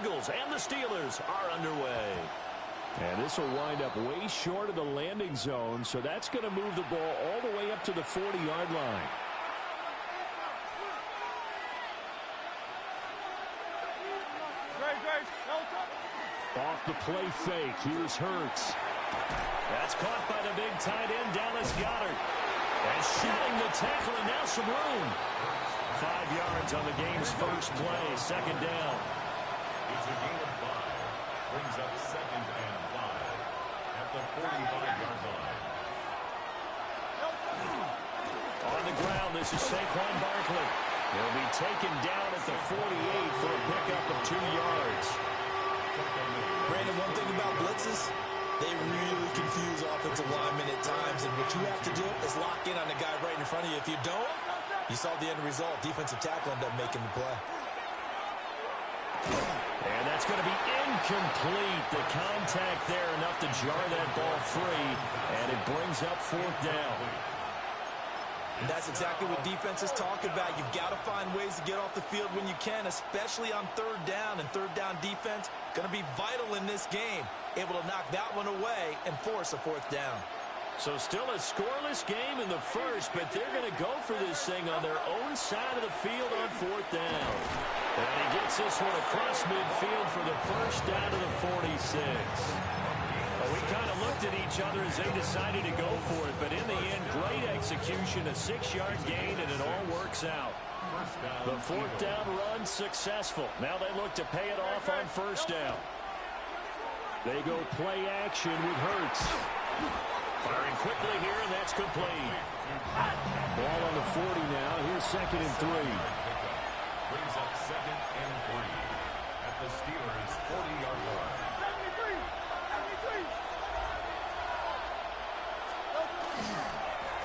Eagles and the Steelers are underway. And this will wind up way short of the landing zone, so that's going to move the ball all the way up to the 40-yard line. Off the play fake, here's Hurts. That's caught by the big tight end, Dallas Goedert. And shedding the tackle, and now some room. 5 yards on the game's first play, second down. It's a gain of 5. Brings up 2nd and 5 at the 45-yard line. On the ground, this is Saquon Barkley. He'll be taken down at the 48 for a pickup of 2 yards. Brandon, one thing about blitzes, they really confuse offensive linemen at times, and what you have to do is lock in on the guy right in front of you. If you don't, you saw the end result. Defensive tackle ended up making the play. And that's going to be incomplete. The contact there enough to jar that ball free, and it brings up 4th down. And that's exactly what defenses talk about. You've got to find ways to get off the field when you can, especially on 3rd down. And 3rd down defense going to be vital in this game. Able to knock that one away and force a 4th down. So still a scoreless game in the first, but they're going to go for this thing on their own side of the field on 4th down. And he gets this one across midfield for the first down to the 46. Well, we kind of looked at each other as they decided to go for it, but in the end, great execution, a 6-yard gain, and it all works out. The 4th down run successful. Now they look to pay it off on 1st down. They go play action with Hurts. Firing quickly here, and that's complete. Ball on the 40 now. Here's 2nd and 3. Brings up 2nd and 3 at the Steelers' 40-yard line.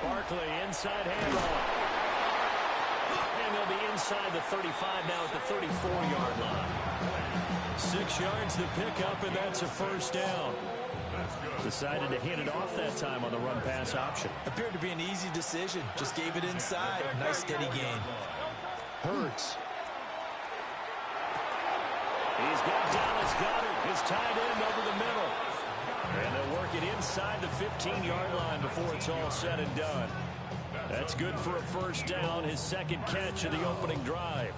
Barkley inside handoff. And they'll be inside the 35 now at the 34-yard line. 6 yards to pick up, and that's a 1st down. Decided to hand it off that time on the run-pass option. Appeared to be an easy decision. Just gave it inside. Nice steady gain. Hurts. He's got Dallas Goedert, his tight end over the middle. And they'll work it inside the 15-yard line before it's all said and done. That's good for a 1st down, his 2nd catch of the opening drive.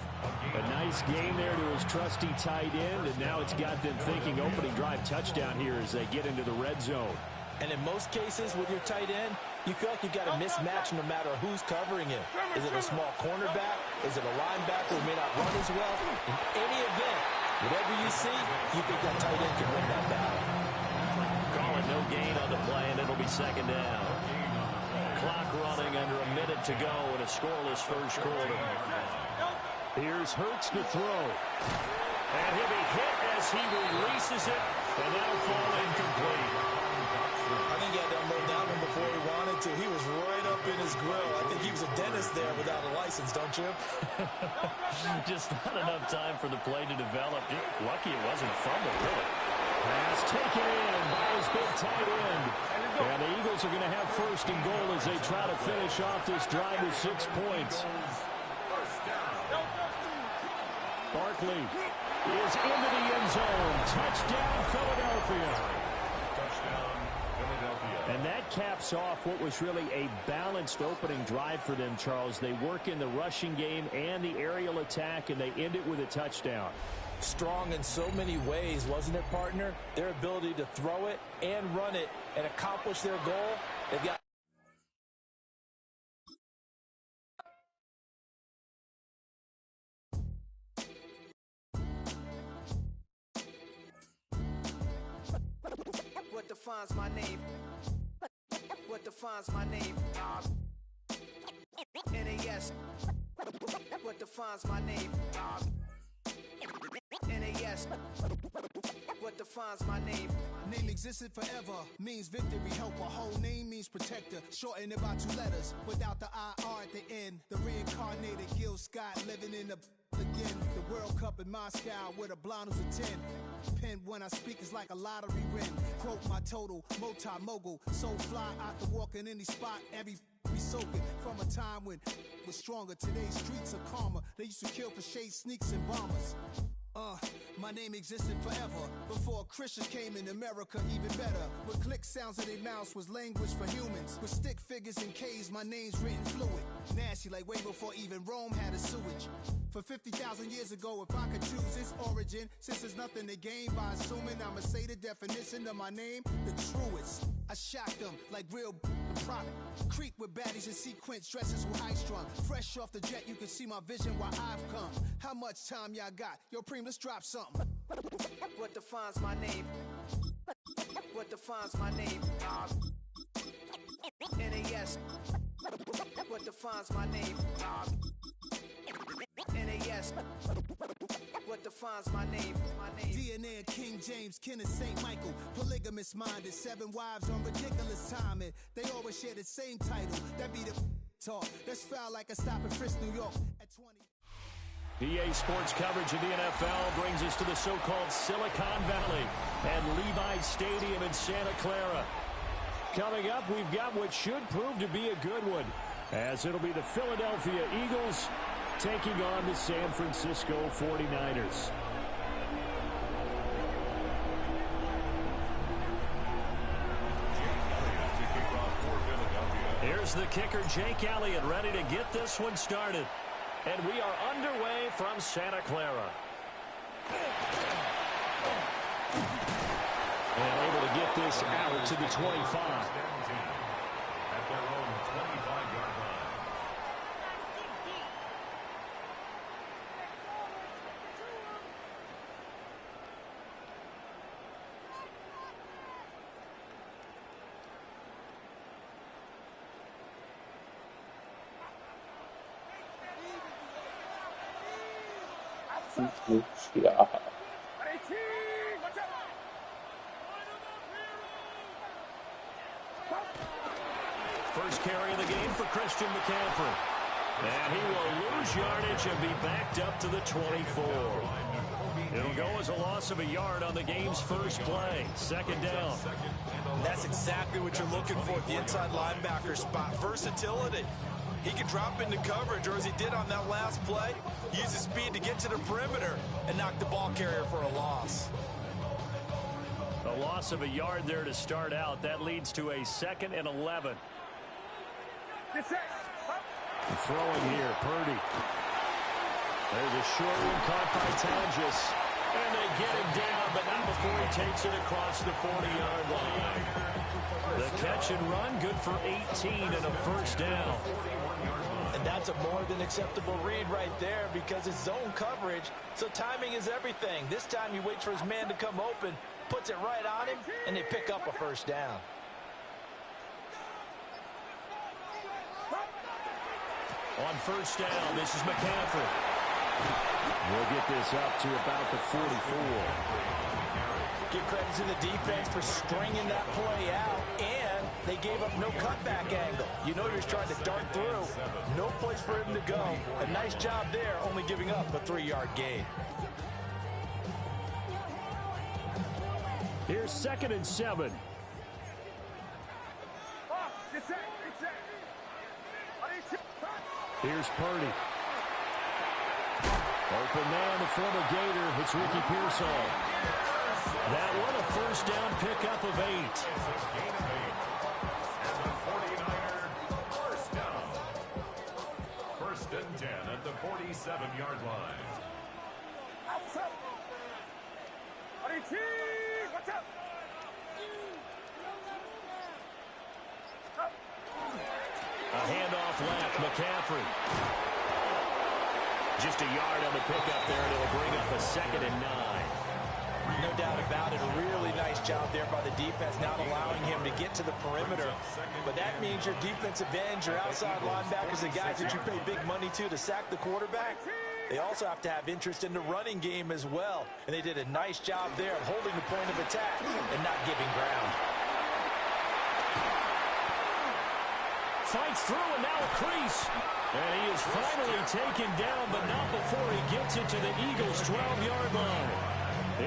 A nice game there to his trusty tight end, and now it's got them thinking opening drive touchdown here as they get into the red zone. And in most cases with your tight end, you feel like you've got a mismatch no matter who's covering him. Is it a small cornerback? Is it a linebacker who may not run as well? In any event, whatever you see, you think that tight end can win that battle. Calling no gain on the play, and it'll be 2nd down. Clock running under a minute to go in a scoreless first quarter. Here's Hurts to throw. And he'll be hit as he releases it, and that'll fall incomplete. I think he had to unload that one before he wanted to. He was right up in his grill. I think he was a dentist there without a license, don't you? Just not enough time for the play to develop. Lucky it wasn't fumble, really. Pass taken in by his big tight end. And the Eagles are going to have 1st and goal as they try to finish off this drive with 6 points. Barkley is into the end zone. Touchdown, Philadelphia. Touchdown, Philadelphia. And that caps off what was really a balanced opening drive for them, Charles. They work in the rushing game and the aerial attack, and they end it with a touchdown. Strong in so many ways, wasn't it, partner? Their ability to throw it and run it and accomplish their goal. They've got what defines my name? What defines my name? NAS. What defines my name? NAS. What defines my name? Name existed forever, means victory, helper. Whole name means protector. Shorten it by 2 letters, without the IR at the end. The reincarnated Gil Scott living in the again. The World Cup in Moscow with a blonde who's a 10. Pen when I speak is like a lottery win. Quote my total, multi-mogul. So fly out to walk in any spot, every be soaking from a time when was stronger. Today's streets are calmer. They used to kill for shade sneaks and bombers. My name existed forever before Christians came in America, even better. With click sounds of their mouths was language for humans. With stick figures and K's, my name's written fluid. Nasty like way before even Rome had a sewage. For 50,000 years ago, if I could choose its origin, since there's nothing to gain by assuming I'ma say the definition of my name, the truest. I shocked them like real prop. Creep with baddies in sequence, dresses with high strung. Fresh off the jet, you can see my vision where I've come. How much time y'all got? Yo, Preem, let's drop something. What defines my name? What defines my name? NAS. What defines my name? NAS. What defines my name? DNA of King James, kin of St. Michael. Polygamous minded, 7 wives on ridiculous timing. They always share the same title. That be the talk. That's foul like a stop in Frisk, New York at 20. EA Sports coverage of the NFL brings us to the so-called Silicon Valley and Levi Stadium in Santa Clara. Coming up, we've got what should prove to be a good one, as it'll be the Philadelphia Eagles taking on the San Francisco 49ers. Here's the kicker, Jake Elliott, ready to get this one started. And we are underway from Santa Clara. And able to get this out to the 25. At their own 25-yard line. Yeah. First carry of the game for Christian McCaffrey. And he will lose yardage and be backed up to the 24. It'll go as a loss of a yard on the game's first play. Second down. That's exactly what you're looking for at the inside linebacker spot. Versatility. He can drop into coverage, or as he did on that last play, use his speed to get to the perimeter and knock the ball carrier for a loss. A loss of a yard there to start out. That leads to a 2nd and 11. Throwing here, Purdy. There's a short one caught by Tonjes. And they get him down, but not before he takes it across the 40-yard line. The catch and run, good for 18 and a first down. And that's a more than acceptable read right there because it's zone coverage, so timing is everything. This time he waits for his man to come open, puts it right on him, and they pick up a first down. On first down, this is McCaffrey. We'll get this up to about the 44. Give credit to the defense for stringing that play out, and they gave up no cutback angle. You know, he was trying to dart through. No place for him to go. A nice job there, only giving up a 3-yard gain. Here's 2nd and 7. Here's Purdy. Open man, the former Gator. It's Ricky Pearsall. That one, a first down pickup of 8. And the 49er first down. 1st and 10 at the 47-yard line. A handoff left, McCaffrey. Just a yard on the pickup there, and it'll bring up a 2nd and 9. No doubt about it. A really nice job there by the defense, not allowing him to get to the perimeter. But that means your defensive ends, your outside linebackers, the guys that you pay big money to sack the quarterback, they also have to have interest in the running game as well. And they did a nice job there of holding the point of attack and not giving ground. Fights through and now a crease. And he is finally taken down, but not before he gets it to the Eagles' 12-yard line.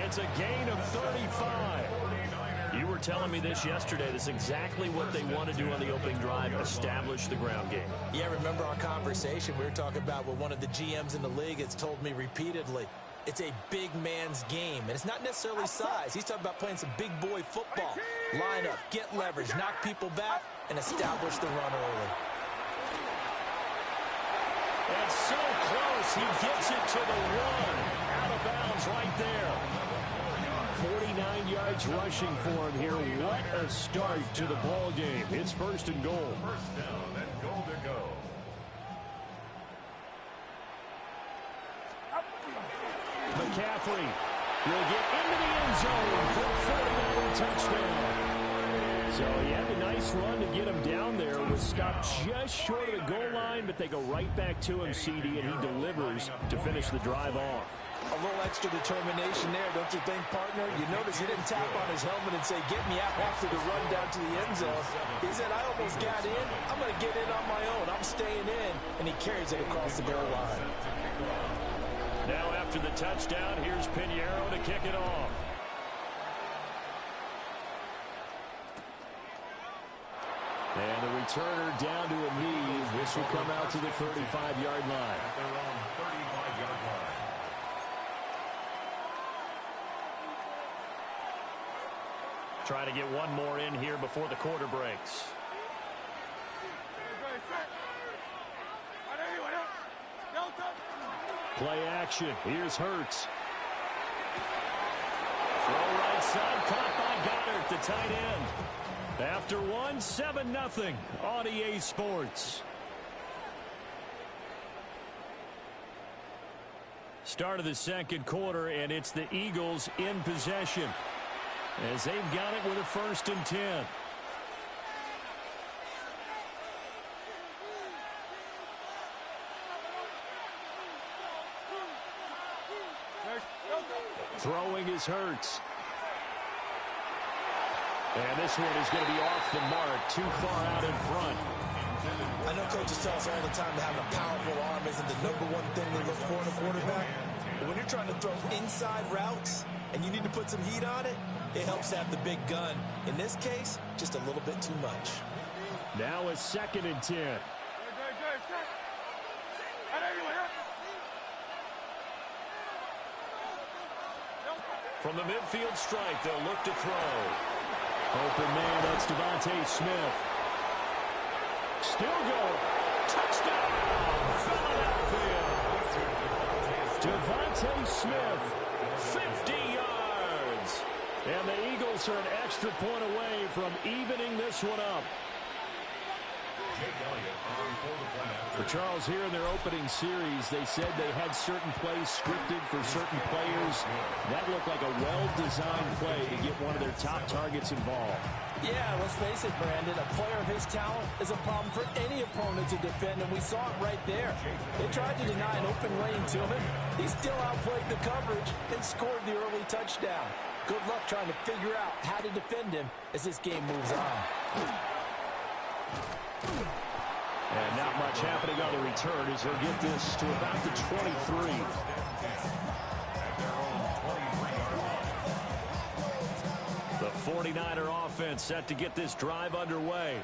It's a gain of 35. You were telling me this yesterday. This is exactly what they want to do on the opening drive, establish the ground game. Yeah, remember our conversation? We were talking about what one of the GMs in the league has told me repeatedly. It's a big man's game, and it's not necessarily size. He's talking about playing some big boy football. Line up, get leverage, knock people back, and establish the run early. And so close, he gets it to the one. Out of bounds right there. 49 yards rushing for him here. What a start to the ball game. It's first and goal. First down and goal to go. McCaffrey will get into the end zone for a 49 touchdown. So he had a nice run to get him down there. Was stopped just short of the goal line, but they go right back to him, CD, and he delivers to finish the drive off. A little extra determination there, don't you think, partner? You notice he didn't tap on his helmet and say, get me out after the run down to the end zone. He said, I almost got in. I'm going to get in on my own. I'm staying in. And he carries it across the goal line. Now after the touchdown, here's Pinheiro to kick it off. And the returner down to a knee. This will come out to the 35-yard line. At their own 35-yard line. Trying to get one more in here before the quarter breaks. Play action. Here's Hurts. Throw right side, caught by Goddard, the tight end. After one, 7-0 on EA Sports. Start of the second quarter, and it's the Eagles in possession, as they've got it with a 1st and 10. Throwing is Hurts. And this one is going to be off the mark, too far out in front. I know coaches tell us all the time that having a powerful arm isn't the #1 thing they look for in a quarterback. But when you're trying to throw inside routes and you need to put some heat on it, it helps to have the big gun. In this case, just a little bit too much. Now a 2nd and 10. From the midfield strike, they'll look to throw. Open man, that's Devontae Smith. Still going. Touchdown, Philadelphia. Devontae Smith, 50 yards. and the Eagles are an extra point away from evening this one up. For Charles, here in their opening series, they said they had certain plays scripted for certain players. That looked like a well-designed play to get one of their top targets involved. Yeah, let's face it, Brandon. A player of his talent is a problem for any opponent to defend, and we saw it right there. They tried to deny an open lane to him. He still outplayed the coverage and scored the early touchdown. Good luck trying to figure out how to defend him as this game moves on. And not much happening on the return as they'll get this to about the 23. The 49er offense set to get this drive underway.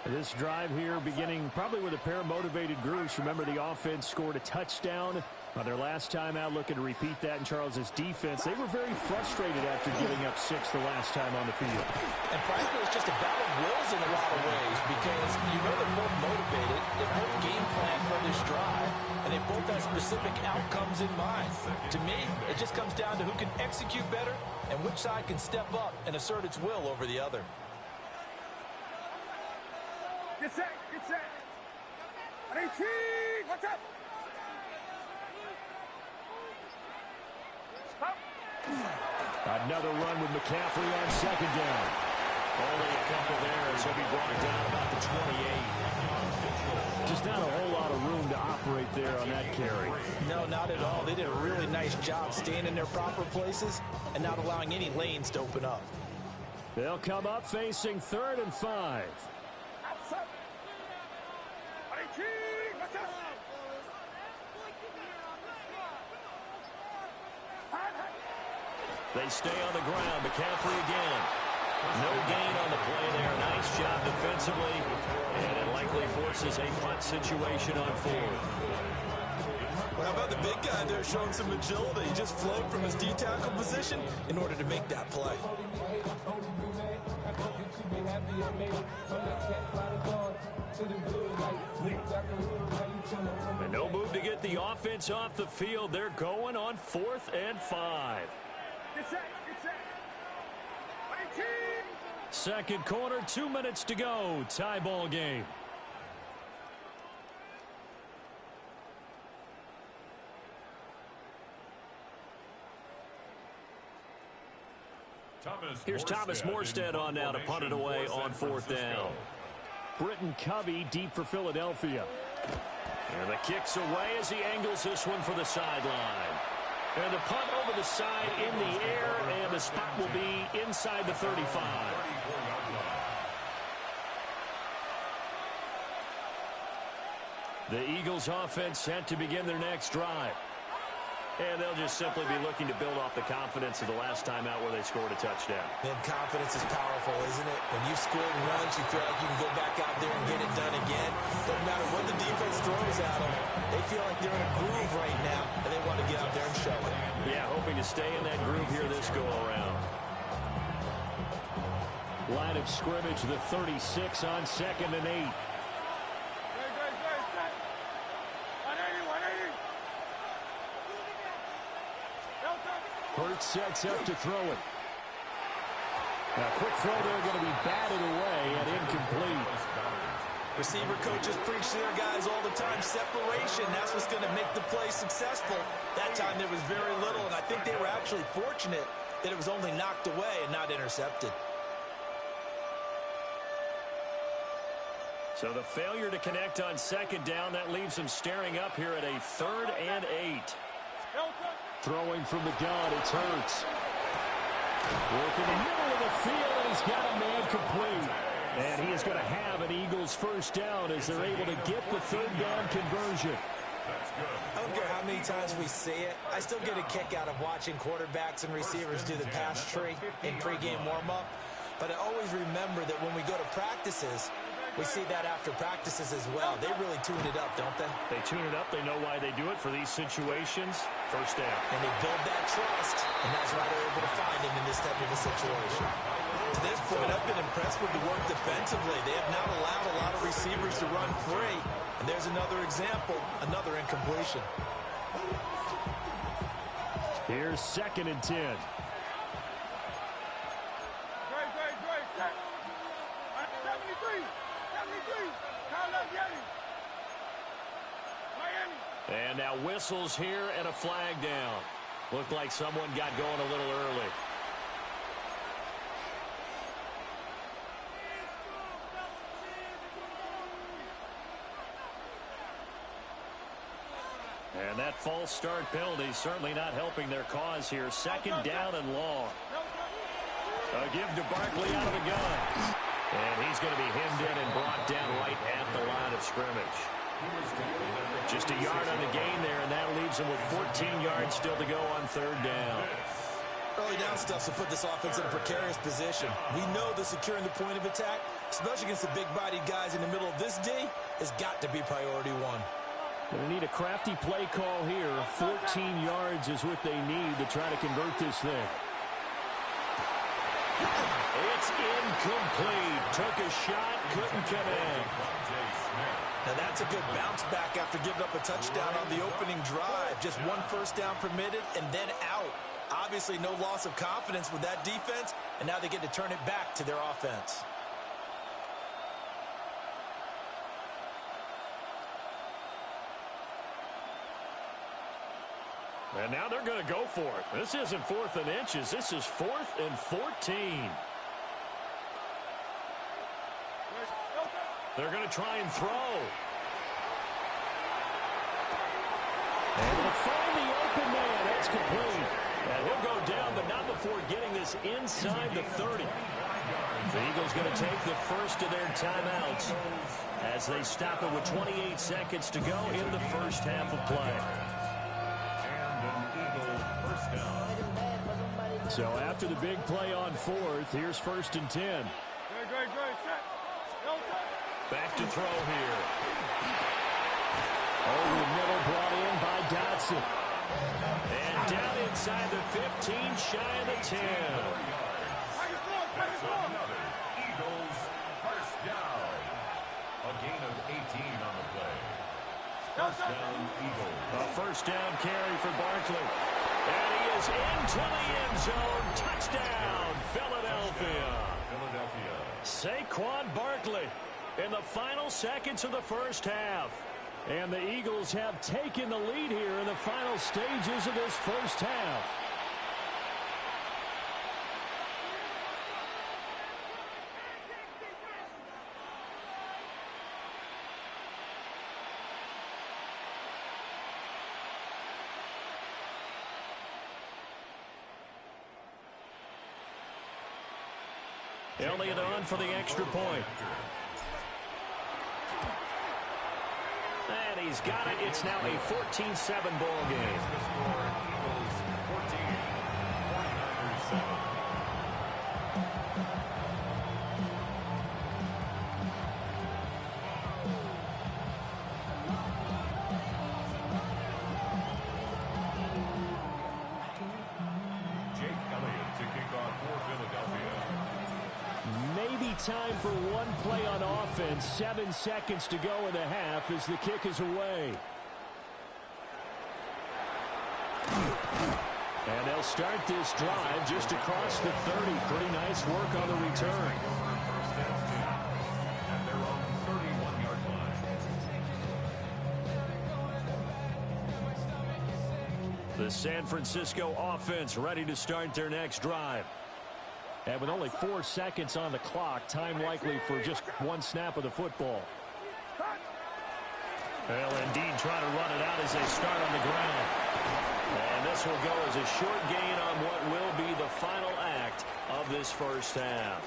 This drive here beginning probably with a pair of motivated groups. Remember, the offense scored a touchdown on their last time out, looking to repeat that in Charles's defense. They were very frustrated after giving up 6 the last time on the field. And frankly, it's just a battle of wills in a lot of ways, because you know they're both motivated, they both game plan for this drive, and they both have specific outcomes in mind. To me, it just comes down to who can execute better and which side can step up and assert its will over the other. Get set, get set. 18, watch out. Stop. Another run with McCaffrey on 2nd down. Only a couple there as he'll be brought down about the 28. Just not a whole lot of room to operate there on that carry. No, not at all. They did a really nice job staying in their proper places and not allowing any lanes to open up. They'll come up facing 3rd and 5. They stay on the ground. McCaffrey again. No gain on the play there. Nice job defensively. And it likely forces a punt situation on 4th. Well, How about the big guy there showing some agility? He just flowed from his D-tackle position in order to make that play. And no move to get the offense off the field. They're going on 4th and 5. Get set. Get set. 19. Second quarter, 2 minutes to go. Tie ball game. Here's Thomas Morstead on now to punt it away on 4th down. Britton Covey deep for Philadelphia. And the kick's away as he angles this one for the sideline. And the punt over the side in the air, and the spot will be inside the 35. The Eagles offense set to begin their next drive. And they'll just simply be looking to build off the confidence of the last time out where they scored a touchdown. And confidence is powerful, isn't it? When you've scored once, you feel like you can go back out there and get it done again. Doesn't matter what the defense throws at them. They feel like they're in a groove right now, and they want to get out there and show it. Yeah, hoping to stay in that groove here this go-around. Line of scrimmage, the 36 on 2nd and 8. Hurts sets up to throw it. Now, quick throw there, going to be batted away and incomplete. Receiver coaches preach to their guys all the time. Separation, that's what's going to make the play successful. That time there was very little, and I think they were actually fortunate that it was only knocked away and not intercepted. So the failure to connect on 2nd down, that leaves them staring up here at a 3rd and 8. Throwing from the gun, it's Hurts. Working the middle of the field, and he's got a man complete. And he is going to have an Eagles first down as they're able to get the 3rd down conversion. I don't care how many times we see it. I still get a kick out of watching quarterbacks and receivers do the pass tree in pregame warm-up. But I always remember that when we go to practices, we see that after practices as well. They really tune it up, don't they? They tune it up. They know why they do it for these situations. First down. And they build that trust, and that's why they're able to find him in this type of a situation. To this point, I've been impressed with the work defensively. They have not allowed a lot of receivers to run free. And there's another example, another incompletion. Here's 2nd and 10. And now whistles here and a flag down. Looked like someone got going a little early. And that false start penalty certainly not helping their cause here. 2nd down and long. A give to Barkley out of the gun. And he's going to be hemmed in and brought down right at the line of scrimmage. Just a yard on the gain there, and that leaves him with 14 yards still to go on 3rd down. Early down stuff to put this offense in a precarious position. We know that securing the point of attack, especially against the big-bodied guys in the middle of this D, has got to be priority one. They need a crafty play call here. 14 yards is what they need to try to convert this thing. It's incomplete. Took a shot, couldn't come in. Now that's a good bounce back after giving up a touchdown on the opening drive. Just one first down permitted and then out. Obviously no loss of confidence with that defense, and now they get to turn it back to their offense. And now they're going to go for it. This isn't 4th and inches. This is 4th and 14. They're going to try and throw. And they'll find the open man. That's complete. And he'll go down, but not before getting this inside the 30. The Eagles going to take the first of their timeouts as they stop it with 28 seconds to go in the first half of play. So after the big play on 4th, here's 1st and 10. Back to throw here. Over the middle, brought in by Dotson. gets it. And down inside the 15, shy of the 10. That's another Eagles first down. A gain of 18 on the play. First down, Eagles. A first down carry for Barkley. And he is into the end zone. Touchdown, Philadelphia. Saquon Barkley in the final seconds of the first half. And the Eagles have taken the lead here in the final stages of this first half. Elliott on for the extra point. And he's got it. It's now a 14-7 ball game. Eagles 14, 49ers 7. Jake Elliott to kick off for Philadelphia. Maybe time for one play on offense. 7 seconds to go in the half as the kick is away. And they'll start this drive just across the 30. Pretty nice work on the return. First and 10 at their own 31-yard line. The San Francisco offense ready to start their next drive. And with only 4 seconds on the clock, time likely for just one snap of the football. Well, indeed, trying to run it out as they start on the ground. And this will go as a short gain on what will be the final act of this first half.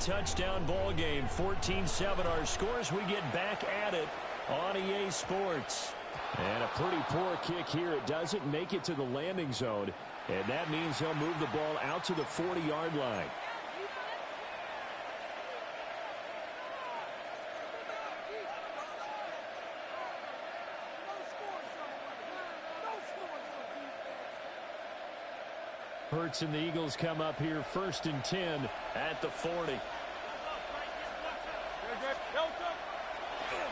Touchdown ball game, 14-7 our scores. We get back at it on EA Sports. And a pretty poor kick here. It doesn't make it to the landing zone, and that means he'll move the ball out to the 40-yard line. Hurts and the Eagles come up here first and 10 at the 40.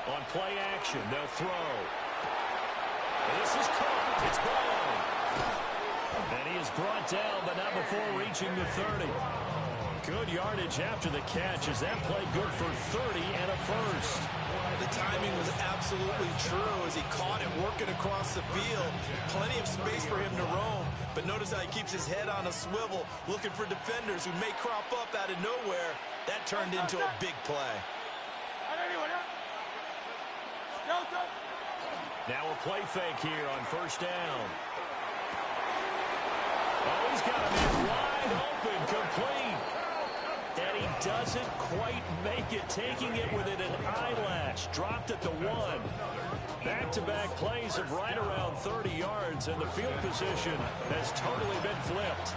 On play action, they'll throw. This is caught. It's gone. And he is brought down, but not before reaching the 30. Good yardage after the catch. Is that play good for 30 and a first? The timing was absolutely true as he caught it working across the field. Plenty of space for him to roam, but notice how he keeps his head on a swivel looking for defenders who may crop up out of nowhere. That turned into a big play. Now a play fake here on first down. Oh, he's got him in wide open, complete. And he doesn't quite make it, taking it within an eyelash. Dropped at the 1. Back-to-back plays of right around 30 yards, and the field position has totally been flipped.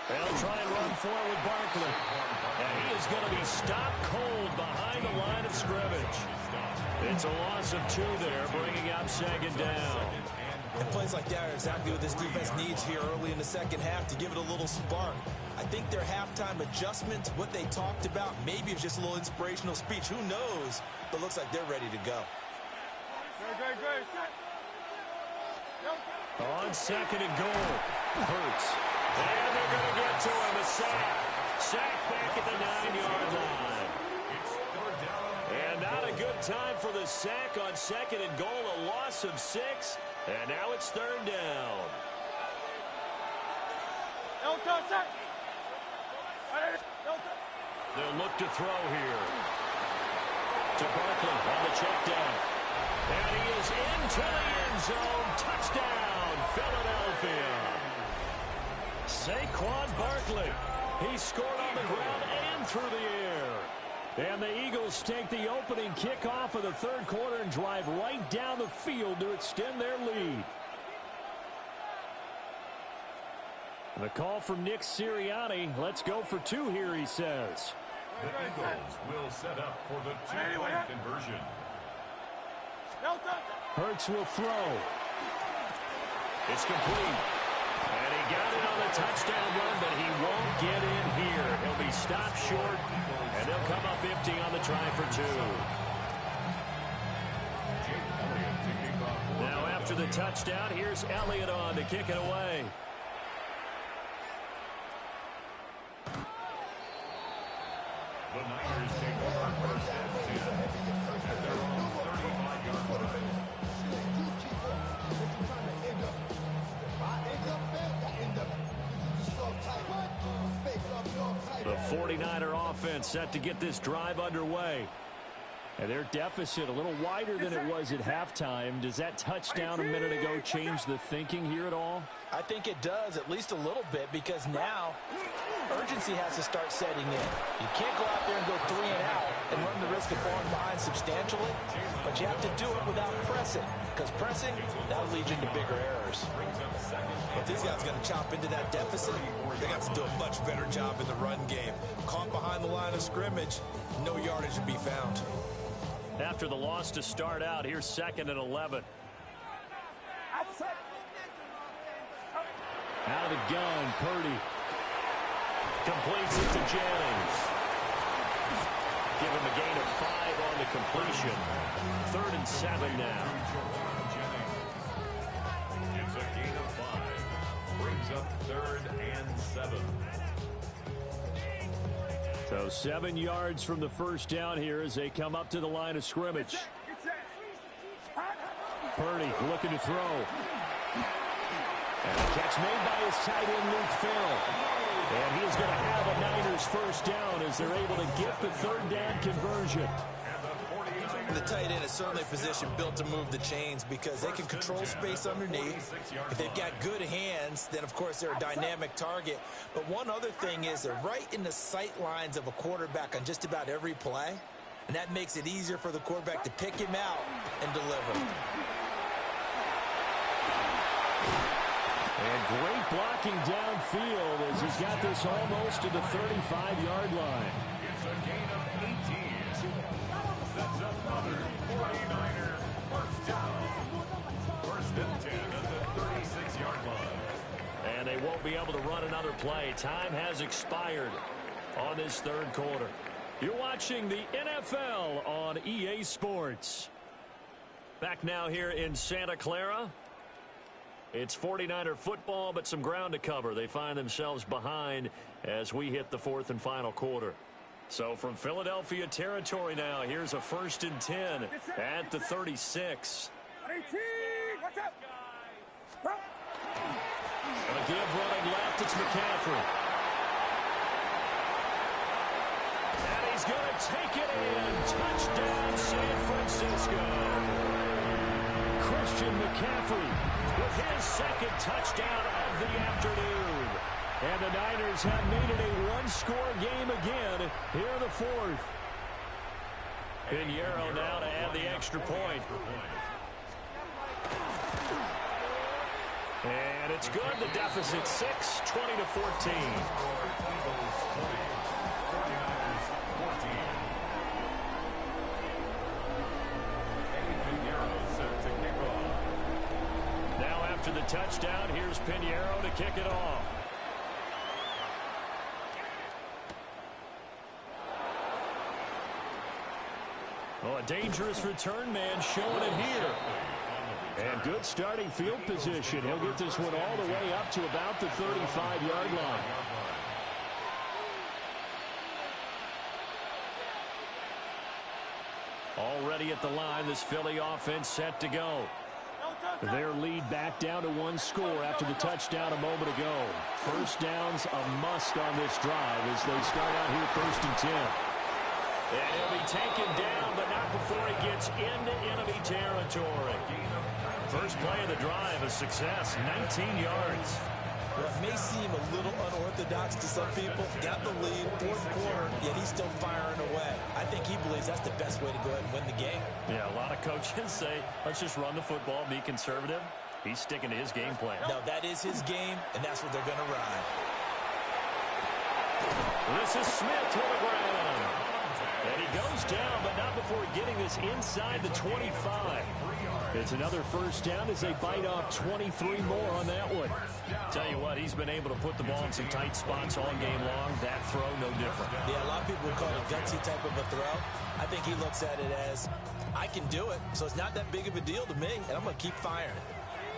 They'll try and run forward Barkley. And he is going to be stopped cold behind the line of scrimmage. It's a loss of 2 there, bringing up second down. And plays like that are exactly what this defense needs here early in the second half to give it a little spark. I think their halftime adjustment, what they talked about, maybe it's just a little inspirational speech. Who knows? But looks like they're ready to go. On second and goal, Hurts. And they're going to get to him, a sack. Sack back at the 9-yard line. And not a good time for the sack on second and goal, a loss of 6. And now it's third down. They'll look to throw here. to Barkley on the check down. And he is into the end zone. Touchdown, Philadelphia. Saquon Barkley. He scored on the ground and through the air. And the Eagles take the opening kickoff of the third quarter and drive right down the field to extend their lead. The call from Nick Sirianni. Let's go for two here, he says. The Eagles will set up for the two-point conversion. Hurts will throw. It's complete. And he got it on the touchdown run, but he won't get in here. He'll be stopped short, and they'll come up empty on the try for two. Now after the touchdown, here's Elliott on to kick it away. The Niners take over first and 10 at their own 35-yard line. The 49er offense set to get this drive underway. And their deficit a little wider than it was at halftime. Does that touchdown a minute ago change the thinking here at all? I think it does, at least a little bit, because now urgency has to start setting in. You can't go out there and go 3 and out and run the risk of falling behind substantially, but you have to do it without pressing, because pressing, that'll lead you into bigger errors. If these guys are going to chop into that deficit, they got to do a much better job in the run game. Caught behind the line of scrimmage, no yardage to be found. After the loss to start out, here's 2nd and 11. Out of the gun, Purdy. Completes it to Jennings. Give him a gain of 5 on the completion. 3rd and 7 now. It's a gain of 5. Brings up 3rd and 7. So 7 yards from the first down here as they come up to the line of scrimmage. Purdy looking to throw. And a catch made by his tight end, Luke Farrell. And he is going to have a Niners first down as they're able to get the 3rd down conversion. The tight end is certainly a position built to move the chains because they can control space underneath. If they've got good hands, then of course they're a dynamic target. But one other thing is they're right in the sight lines of a quarterback on just about every play. And that makes it easier for the quarterback to pick him out and deliver. And great blocking downfield as he's got this almost to the 35-yard line. It's a gain of 18. That's another 49er first down. 1st and 10 at the 36-yard line. And they won't be able to run another play. Time has expired on this 3rd quarter. You're watching the NFL on EA Sports. Back now here in Santa Clara. It's 49er football, but some ground to cover. They find themselves behind as we hit the 4th and final quarter. So from Philadelphia territory now, here's a 1st and 10 at the 36. 18, watch out. A give running left, it's McCaffrey. And he's going to take it in. Touchdown, San Francisco. Christian McCaffrey with his 2nd touchdown of the afternoon. And the Niners have made it a one-score game again here in the 4th. Pinheiro now to add the extra point. And it's good. The deficit 6, 20-14. Now after the touchdown, here's Pinheiro to kick it off. Oh, a dangerous return man showing it here. And good starting field position. He'll get this one all the way up to about the 35-yard line. Already at the line, this Philly offense set to go. Their lead back down to 1 score after the touchdown a moment ago. First down's a must on this drive as they start out here 1st and 10. And he'll be taken down, but not before he gets into enemy territory. First play of the drive, a success, 19 yards. Well, it may seem a little unorthodox to some people. Got the lead, fourth quarter, yet he's still firing away. I think he believes that's the best way to go ahead and win the game. Yeah, a lot of coaches say, let's just run the football, be conservative. He's sticking to his game plan. No, that is his game, and that's what they're going to ride. This is Smith to the ground. And he goes down, but not before getting this inside the 25. It's another first down as they bite off 23 more on that one. Tell you what, he's been able to put the ball in some tight spots all game long. That throw, no different. Yeah, a lot of people would call it a gutsy type of a throw. I think he looks at it as, I can do it, so it's not that big of a deal to me, and I'm going to keep firing.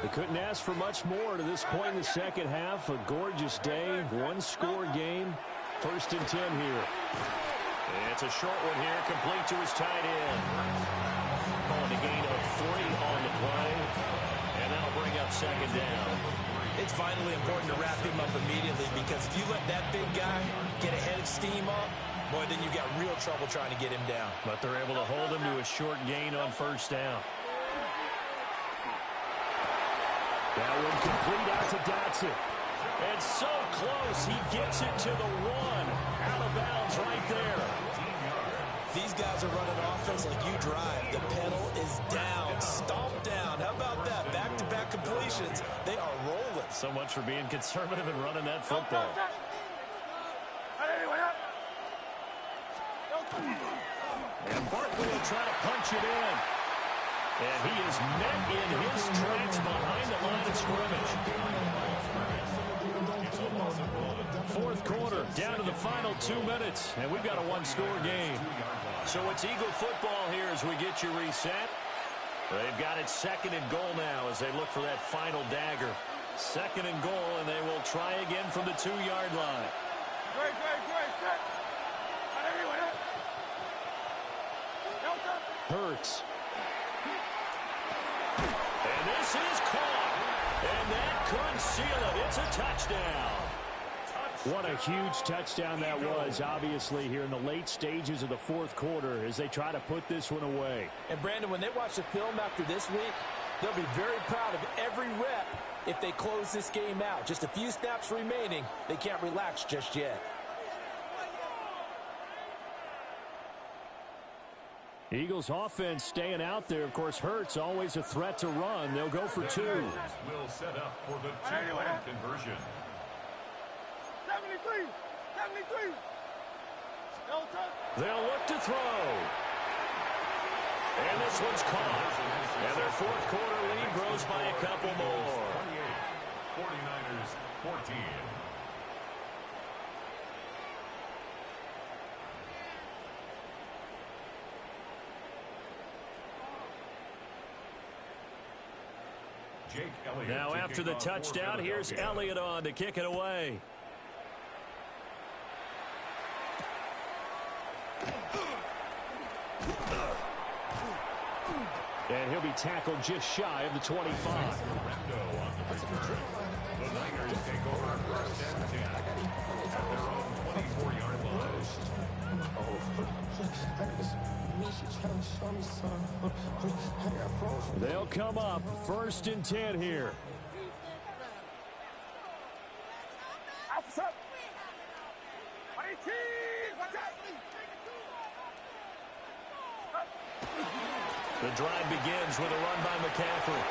They couldn't ask for much more to this point in the second half. A gorgeous day, one-score game. First and 10 here. It's a short one here, complete to his tight end. Calling a gain of 3 on the play, and that'll bring up second down. It's vitally important to wrap him up immediately, because if you let that big guy get a head of steam up, boy, then you've got real trouble trying to get him down. But they're able to hold him to a short gain on first down. That one complete out to Dotson. And so close, he gets it to the 1. Out of bounds right there. These guys are running offense like you drive. The pedal is down, stomped down. How about that? Back-to-back completions. They are rolling. So much for being conservative and running that football. And Barkley will try to punch it in. And he is met in his tracks behind the line of scrimmage. Fourth quarter, down to the final 2 minutes, and we've got a one-score game. So it's Eagle football here as we get you reset. They've got it second and goal now as they look for that final dagger. Second and goal, and they will try again from the 2-yard line. Hurts. And this is caught. And that could seal it. It's a touchdown. What a huge touchdown that was, obviously, here in the late stages of the fourth quarter as they try to put this one away. And, Brandon, when they watch the film after this week, they'll be very proud of every rep if they close this game out. Just a few snaps remaining. They can't relax just yet. Eagles offense staying out there. Of course, Hurts always a threat to run. They'll go for 2. Will set up for the 2-point conversion. 73. They'll look to throw. And this one's caught. And their fourth quarter lead grows by a couple more. 48, 49ers 14. Now after the touchdown, here's Elliott on to kick it away. And he'll be tackled just shy of the 25. The Niners take over first and 10 at their own 24-yard line. They'll come up first and 10 here. The drive begins with a run by McCaffrey.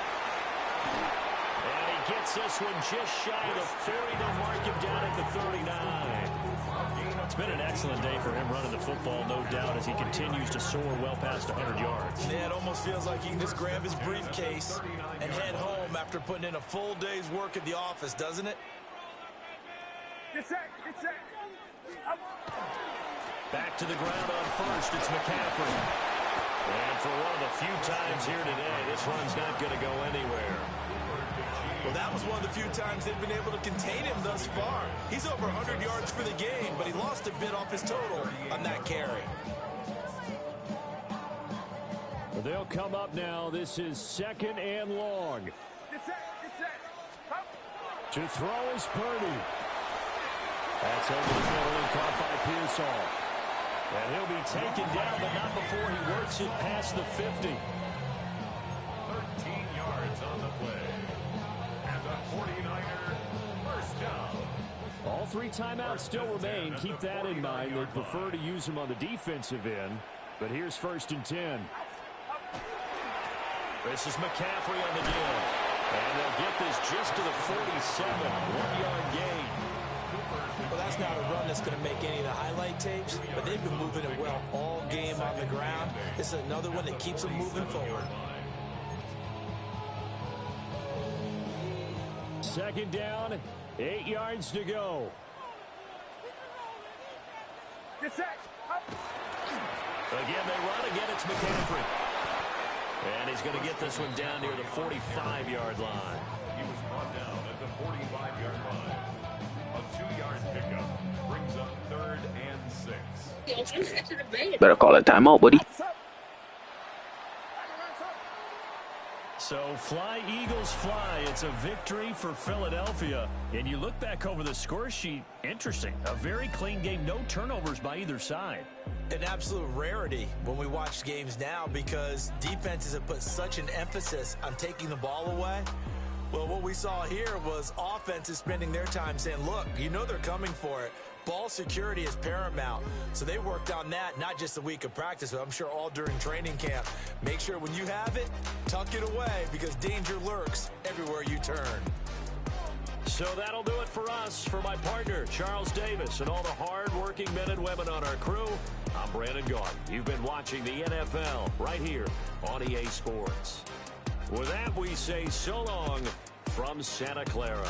And he gets this one just shy of the 40. They'll mark him down at the 39. It's been an excellent day for him running the football, no doubt, as he continues to soar well past 100 yards. Yeah, it almost feels like he can just grab his briefcase and head home after putting in a full day's work at the office, doesn't it? Get set. Back to the ground on first. It's McCaffrey. And for one of the few times here today, this run's not going to go anywhere. Well, that was one of the few times they've been able to contain him thus far. He's over 100 yards for the game, but he lost a bit off his total on that carry. They'll come up now. This is second and long. Get set. To throw is Purdy. That's over the middle and caught by Pearsall. And he'll be taken down, but not before he works it past the 50. 13 yards on the play. And the 49er first down. All three timeouts still remain. Keep that in mind. They'd prefer to use him on the defensive end. But here's 1st and 10. This is McCaffrey on the give. And they'll get this just to the 47. 1-yard gain. Well, that's not a run that's going to make any of the highlight tapes, but they've been moving it well all game on the ground. This is another one that keeps them moving forward. 2nd down, 8 yards to go. Get set. Again, they run. Again, it's McCaffrey. And he's going to get this one down near the 45-yard line. He was brought down at the 45-yard line. A 2-yard pickup brings up 3rd and 6. Better call a timeout, buddy. So fly, Eagles, fly. It's a victory for Philadelphia. And you look back over the score sheet, interesting. A very clean game, no turnovers by either side. An absolute rarity when we watch games now because defenses have put such an emphasis on taking the ball away. Well, what we saw here was offenses spending their time saying, look, you know they're coming for it. Ball security is paramount. So they worked on that not just a week of practice, but I'm sure all during training camp. Make sure when you have it, tuck it away because danger lurks everywhere you turn. So that'll do it for us. For my partner, Charles Davis, and all the hard-working men and women on our crew, I'm Brandon Gaudin. You've been watching the NFL right here on EA Sports. With that, we say so long from Santa Clara.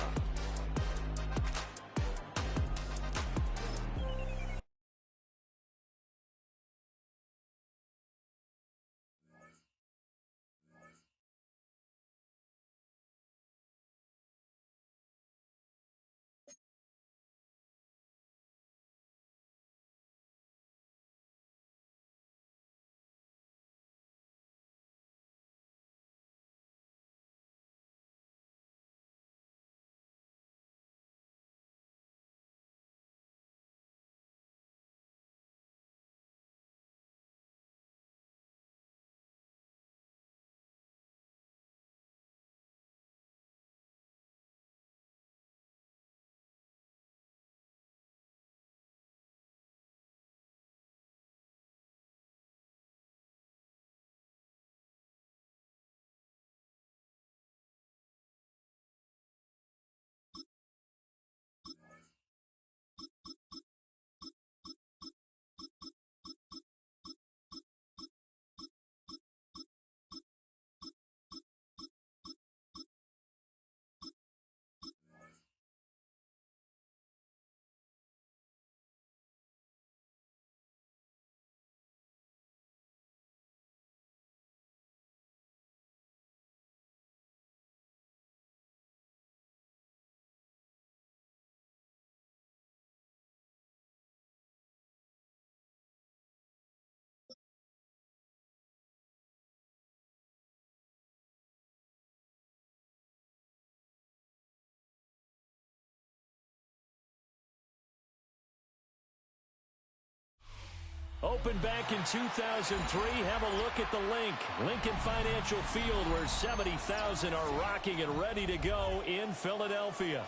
Opened back in 2003. Have a look at the link. Lincoln Financial Field, where 70,000 are rocking and ready to go in Philadelphia.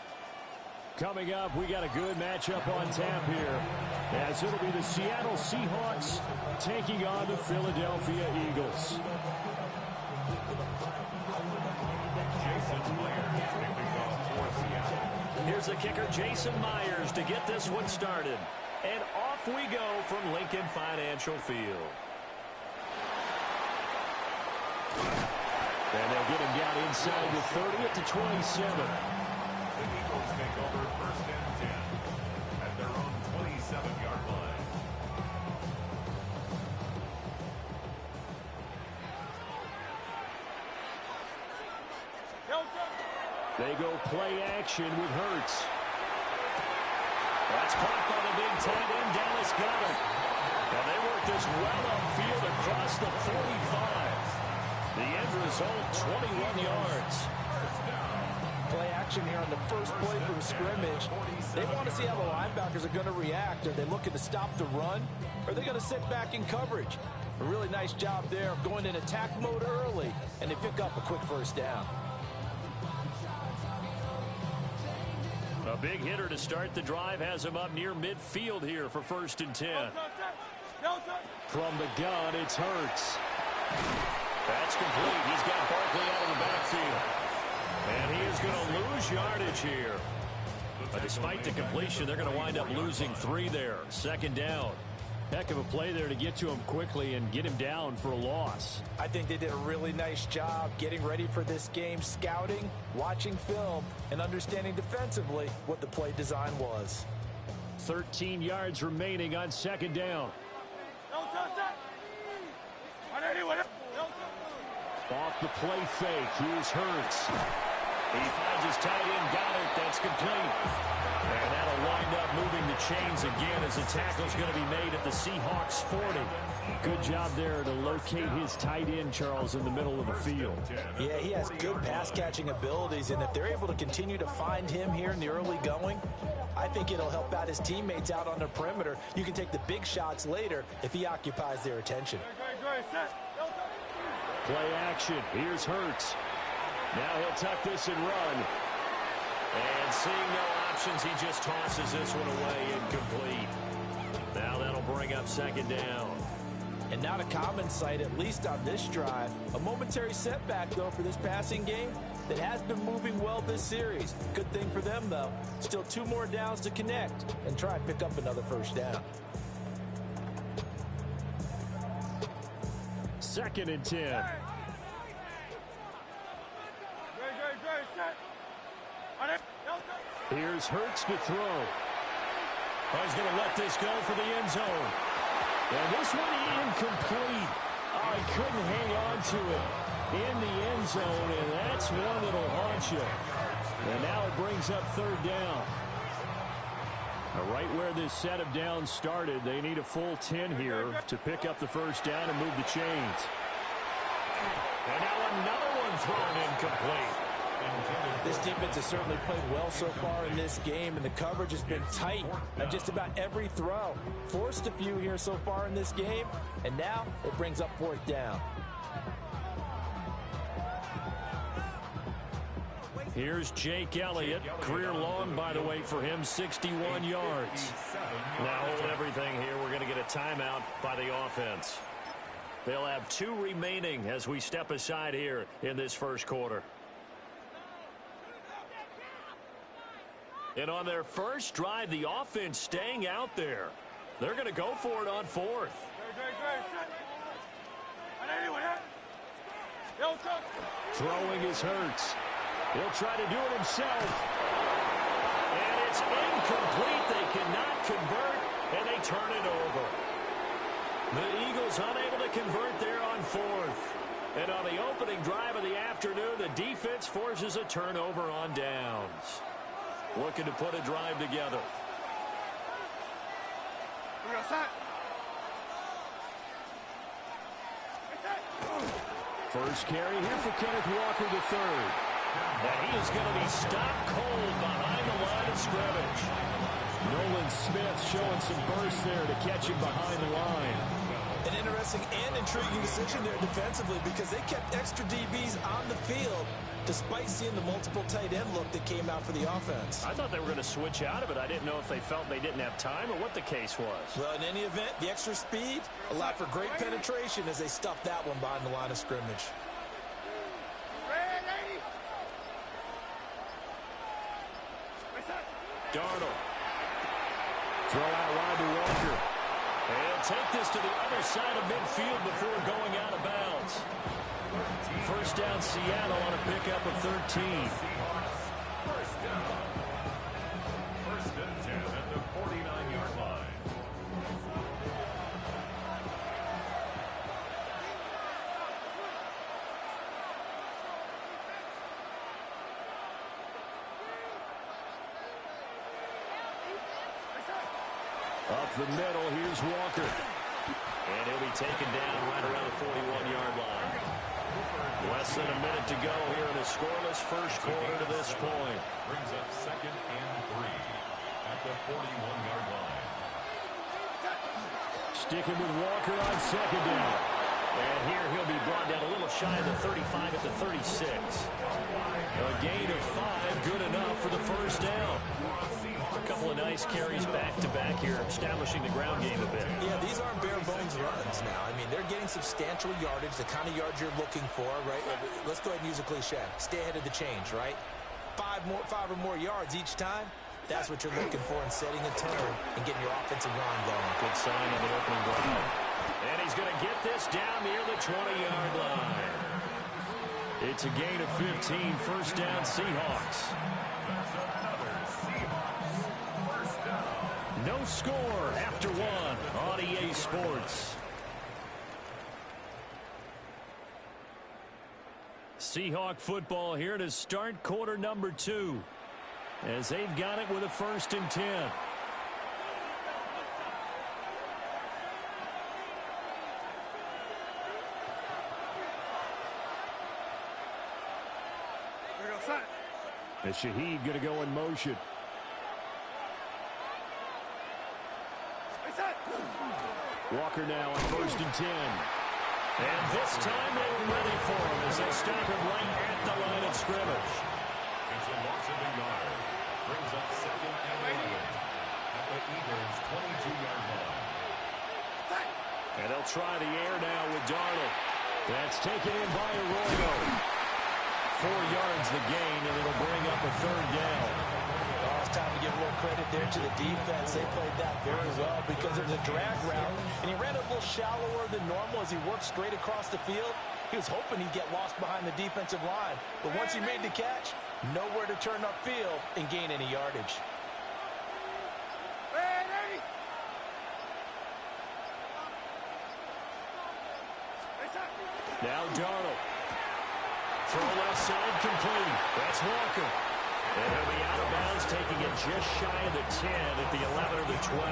Coming up, we got a good matchup on tap here, as it'll be the Seattle Seahawks taking on the Philadelphia Eagles. Here's the kicker, Jason Myers, to get this one started. And off we go from Lincoln Financial Field. And they'll get him down inside the 30 at the 27. The Eagles take over 1st and 10 at their own 27-yard line. They go play action with Hurts. That's caught by the big tight end, Dallas Goedert. And they work this well upfield across the 45. The end result, 21 yards. Play action action here on the first play from scrimmage. They want to see how the linebackers are going to react. Are they looking to stop the run? Or are they going to sit back in coverage? A really nice job there of going in attack mode early, and they pick up a quick first down. A big hitter to start the drive has him up near midfield here for 1st and 10. From the gun, it's Hurts. That's complete. He's got Barkley out of the backfield. And he is going to lose yardage here. But despite the completion, they're going to wind up losing 3 there. 2nd down. Heck of a play there to get to him quickly and get him down for a loss. I think they did a really nice job getting ready for this game, scouting, watching film, and understanding defensively what the play design was. 13 yards remaining on 2nd down. Off the play fake, here's Hurts. He finds his tight end, got it, that's complete. And that'll wind up moving the chains again as the tackle's going to be made at the Seahawks 40. Good job there to locate his tight end, Charles, in the middle of the field. Yeah, he has good pass-catching abilities, and if they're able to continue to find him here in the early going, I think it'll help out his teammates out on the perimeter. You can take the big shots later if he occupies their attention. Play action. Here's Hurts. Now he'll tuck this and run. And seeing no options, he just tosses this one away incomplete. Now that'll bring up 2nd down. And not a common sight, at least on this drive. A momentary setback, though, for this passing game that has been moving well this series. Good thing for them, though. Still 2 more downs to connect and try and pick up another first down. 2nd and 10. Here's Hurts to throw. Oh, he's going to let this go for the end zone. And this one incomplete. Oh, he couldn't hang on to it in the end zone, and that's one that'll haunt you. And now it brings up 3rd down. Now, right where this set of downs started, they need a full 10 here to pick up the first down and move the chains. And now another one thrown incomplete. This defense has certainly played well so far in this game, and the coverage has been tight on just about every throw. Forced a few here so far in this game, and now it brings up 4th down. Here's Jake Elliott. Career long, by the way, for him, 61 yards. Now hold everything here. We're going to get a timeout by the offense. They'll have 2 remaining as we step aside here in this first quarter. And on their first drive, the offense staying out there. They're going to go for it on 4th. Throwing his Hurts. He'll try to do it himself. And it's incomplete. They cannot convert, and they turn it over. The Eagles unable to convert there on 4th. And on the opening drive of the afternoon, the defense forces a turnover on downs. Looking to put a drive together. First carry here for Kenneth Walker III. And he is going to be stopped cold behind the line of scrimmage. Nolan Smith showing some burst there to catch him behind the line. An interesting and intriguing decision there defensively because they kept extra DBs on the field despite seeing the multiple tight end look that came out for the offense. I thought they were going to switch out of it. I didn't know if they felt they didn't have time or what the case was. Well, in any event, the extra speed allowed for great penetration as they stuffed that one behind the line of scrimmage. Darnold. Throw out wide to Walker. And take this to the other side of midfield before going out of bounds. First down, Seattle on a pickup of 13. First down. 1st and 10 at the 49-yard line. Up the middle, here's Walker. And he'll be taken down right around the 41-yard line. Less than a minute to go here in a scoreless first quarter to this point. 41-yard line. Sticking with Walker on second down. And here he'll be brought down a little shy of the 35 at the 36. A gain of 5, good enough for the first down. A couple of nice carries back-to-back here, establishing the ground game a bit. Yeah, these aren't bare-bones runs now. I mean, they're getting substantial yardage, the kind of yards you're looking for, right? Let's go ahead and use a cliche. Stay ahead of the change, right? 5 or more yards each time. That's what you're looking for in setting a tone and getting your offensive line going. Good sign on the opening drive. And he's going to get this down near the 20-yard line. It's a gain of 15, first down Seahawks. That's another Seahawks first down. No score after 1 on EA Sports. Seahawk football here to start quarter number 2. As they've got it with a 1st and 10. And Shaheed going to go in motion. Walker now on 1st and 10. And this time they were ready for him as they stop him right at the line of scrimmage. It's a loss of a yard. Brings up 2nd and 11 at the Eagles' 22-yard line. And they'll try the air now with Darnold. That's taken in by Arroyo. 4 yards the gain, and it'll bring up a 3rd down. Oh, it's time to give a little credit there to the defense. They played that very well because it was a drag route, and he ran a little shallower than normal as he worked straight across the field. He was hoping he'd get lost behind the defensive line, but once he made the catch, nowhere to turn upfield and gain any yardage. Now Darnold. Throw left side complete. That's Walker. And he'll be out of bounds, taking it just shy of the 10 at the 11 or the 12.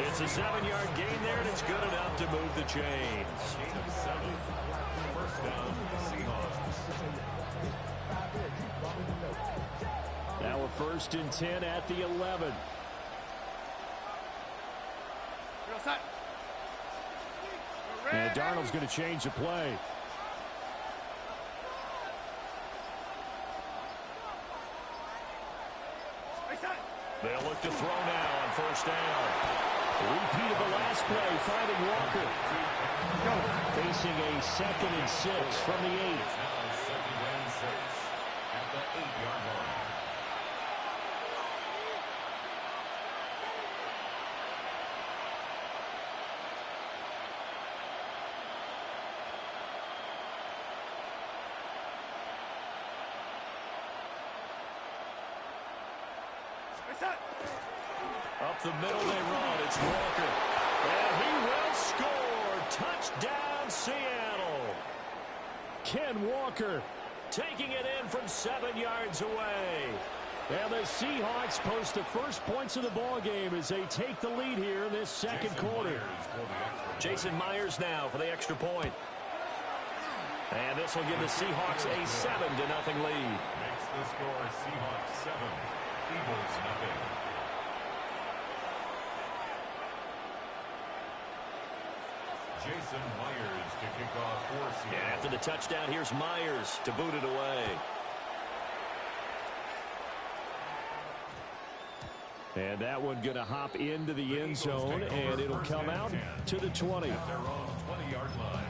It's a 7-yard gain there, and it's good enough to move the chains. Gain of 7. First down, Seahawks. Now a 1st and 10 at the 11. And Darnold's going to change the play. They'll look to throw now on 1st down. Repeat of the last play, finding Walker. Facing a 2nd and 6 from the 8. Now 2nd and 6 at the 8-yard line. Up the middle they run. It's Walker. And he will score. Touchdown, Seattle. Ken Walker Taking it in from 7 yards away. And the Seahawks post the first points of the ball game as they take the lead here in this second quarter. Jason Myers now for the extra point. And this will give the Seahawks a 7-0 lead. Makes the score Seahawks 7, Eagles nothing. Jason Myers to kick off for Seattle. And after the touchdown, here's Myers to boot it away. And that one going to hop into the end zone, and it'll come out to the 20. At their own 20-yard line.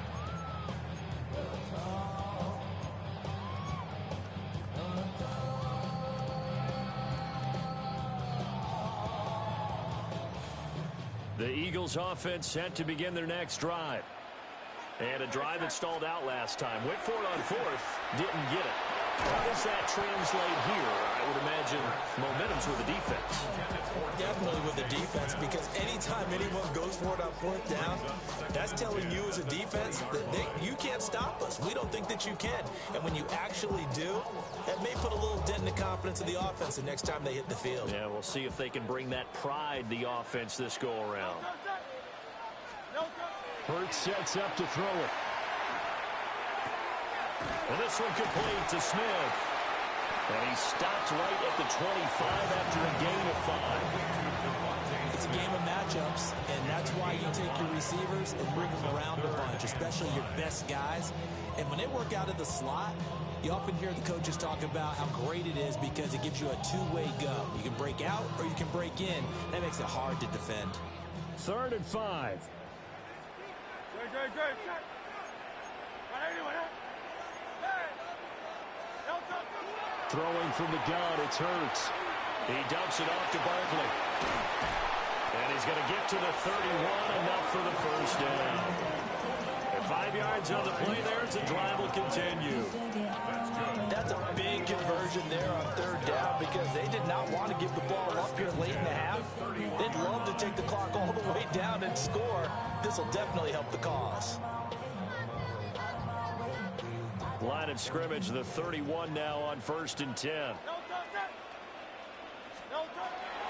The Eagles offense set to begin their next drive. And a drive that stalled out last time. Went for it on 4th, didn't get it. How does that translate here? I would imagine momentum's with the defense. Definitely with the defense, because anytime anyone goes for it on 4th down, that's telling you as a defense that you can't stop us. We don't think that you can. And when you actually do, that may put a little dent in the confidence of the offense the next time they hit the field. Yeah, we'll see if they can bring that pride the offense this go-around. Hurts sets up to throw it. And this one complete to Smith. And he stopped right at the 25 after a gain of 5. It's a game of matchups, and that's why you take your receivers and move them around a bunch, especially your best guys. And when they work out of the slot, you often hear the coaches talk about how great it is because it gives you a two-way go. You can break out or you can break in. That makes it hard to defend. 3rd and 5. Throwing from the gun, it's Hurts. He dumps it off to Barkley. And he's going to get to the 31, enough for the first down. And 5 yards on the play there as the drive will continue. That's a big conversion there on 3rd down because they did not want to give the ball up here late in the half. They'd love to take the clock all the way down and score. This will definitely help the cause. Line of scrimmage, the 31 now on 1st and 10.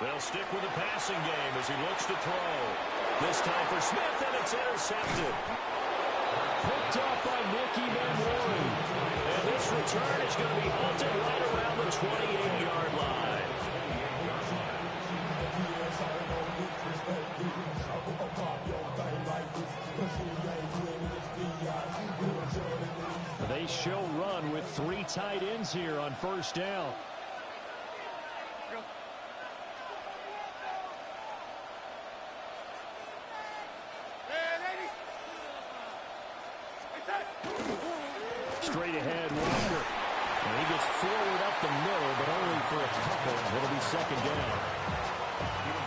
They'll stick with the passing game as he looks to throw. This time for Smith, and it's intercepted. Picked off by Nicky Manwari. And this return is going to be halted right around the 28-yard line. They show run with 3 tight ends here on 1st down. Straight ahead, Walker. And he gets forward up the middle, but only for a couple. It'll be 2nd down.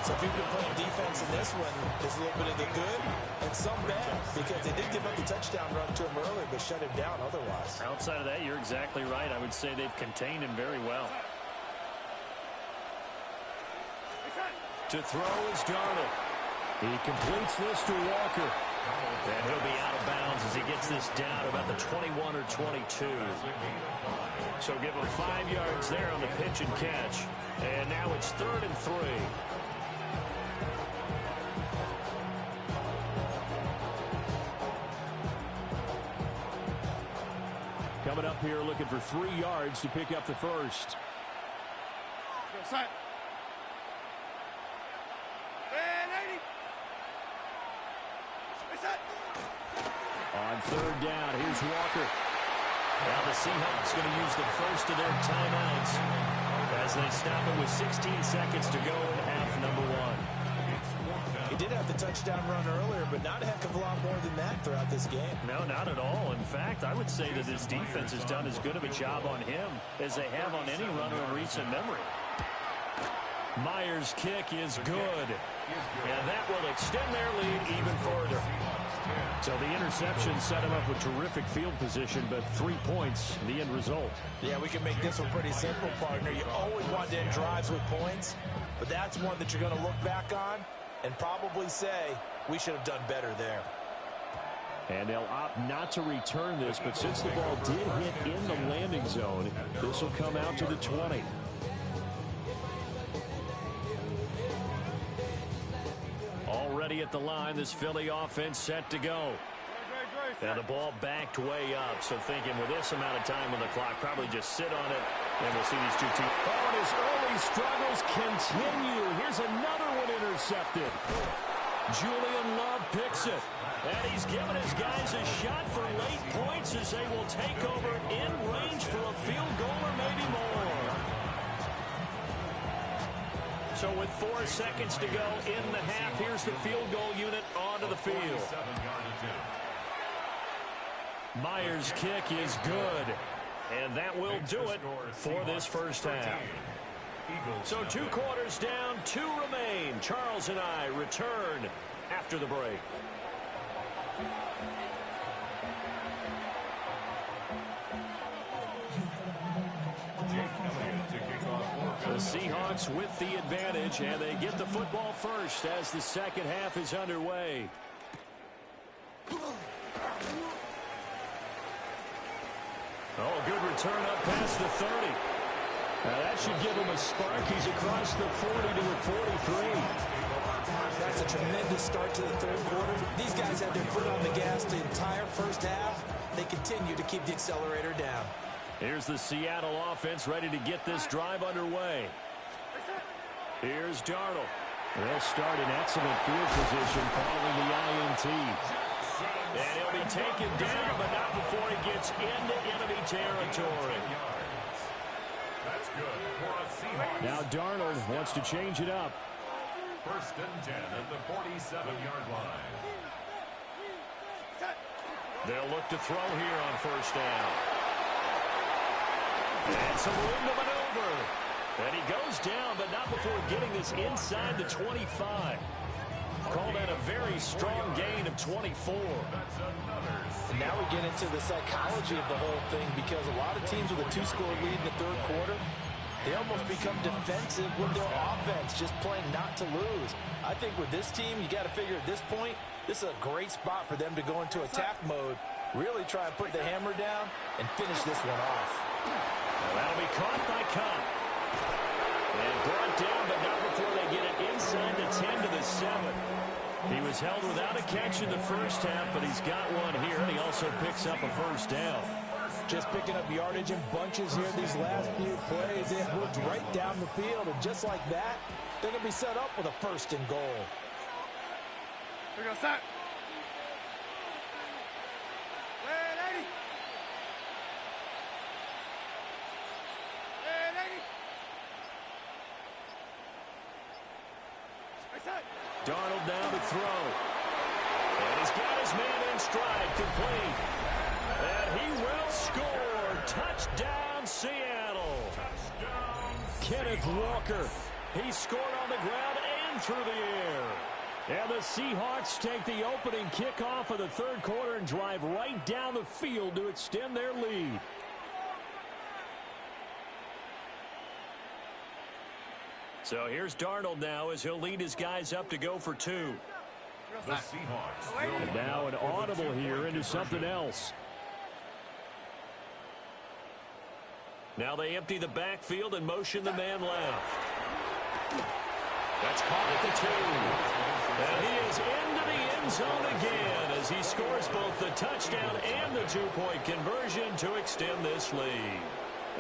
So if you've been playing defense in this one, there's a little bit of the good and some bad because they did give up the touchdown run to him earlier but shut him down otherwise. Outside of that, you're exactly right. I would say they've contained him very well. To throw is Darnold. He completes this to Walker. And he'll be out of bounds as he gets this down about the 21 or 22. So give him 5 yards there on the pitch and catch. And now it's 3rd and 3. Coming up here looking for 3 yards to pick up the first. On 3rd down, here's Walker. Now the Seahawks going to use the first of their timeouts as they stop it with 16 seconds to go in half number 1. He did have the touchdown run earlier, but not a heck of a lot more than that throughout this game. No, not at all. In fact, I would say that his defense has done as good of a job on him as they have on any runner in recent memory. Myers' kick is good. And that will extend their lead even further. So the interception set him up with terrific field position, but 3 points, the end result. Yeah, we can make this one pretty simple, partner. You always want to end drives with points, but that's one that you're going to look back on and probably say, we should have done better there. And they'll opt not to return this, but since the ball did hit in the landing zone, this will come out to the 20. Already at the line, this Philly offense set to go. Now the ball backed way up, so thinking with this amount of time on the clock, probably just sit on it, and we'll see these two teams. Oh, and his early struggles continue. Here's another one intercepted. Julian Love picks it. And he's giving his guys a shot for late points as they will take over in range for a field goal or maybe more. So with 4 seconds to go in the half, here's the field goal unit onto the field. Myers' kick is good. And that will do it for this first half. So 2 quarters down, 2 remain. Charles and I return after the break. The Seahawks with the advantage, and they get the football first as the second half is underway. Oh, good return up past the 30. Now that should give him a spark. He's across the 40 to the 43. That's a tremendous start to the third quarter. These guys had their foot on the gas the entire first half. They continue to keep the accelerator down. Here's the Seattle offense ready to get this drive underway. Here's Darnold. They'll start in excellent field position following the INT. And he'll be taken down, but not before he gets into enemy territory. That's good for a Seahawks. Now Darnold wants to change it up. 1st and 10 at the 47-yard line. They'll look to throw here on 1st down. And some room to maneuver. And he goes down, but not before getting this inside the 25. Call that a very strong gain of 24. And now we get into the psychology of the whole thing, because a lot of teams with a 2-score lead in the 3rd quarter, they almost become defensive with their offense, just playing not to lose. I think with this team, you got to figure at this point, this is a great spot for them to go into attack mode, really try and put the hammer down and finish this one off. Well, that'll be caught by Cup. And brought down, but not before they get it inside the 10 to the 7. He was held without a catch in the 1st half, but he's got one here, and he also picks up a 1st down. Just picking up yardage in bunches here these last few plays. They have moved right down the field, and just like that, they're going to be set up with a 1st and goal. Here we go, set. Darnold now to throw. And he's got his man in stride, complete. And he will score. Touchdown, Seattle. Touchdown, Kenneth Walker. He scored on the ground and through the air. And the Seahawks take the opening kickoff of the 3rd quarter and drive right down the field to extend their lead. So here's Darnold now as he'll lead his guys up to go for 2. The Seahawks. And now an audible here into something else. Now they empty the backfield and motion the man left. That's caught at the 2. And he is into the end zone again as he scores both the touchdown and the 2-point conversion to extend this lead.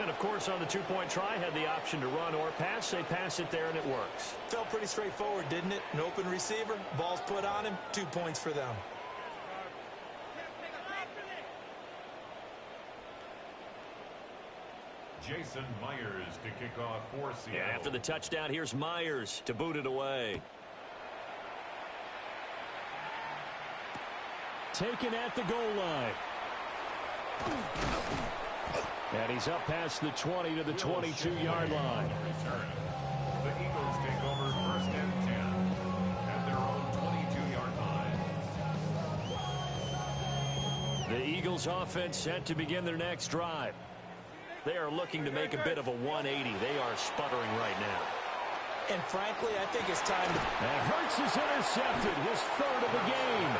And, of course, on the 2-point try, had the option to run or pass. They pass it there, and it works. Felt pretty straightforward, didn't it? An open receiver, ball's put on him, 2 points for them. Jason Myers to kick off for Seattle. And after the touchdown, here's Myers to boot it away. Taken at the goal line. And he's up past the 20 to the 22-yard line. Return. The Eagles take over 1st and 10 at their own 22-yard line. The Eagles offense set to begin their next drive. They are looking to make a bit of a 180. They are sputtering right now. And frankly, I think it's time to... And Hurts is intercepted, his 3rd of the game.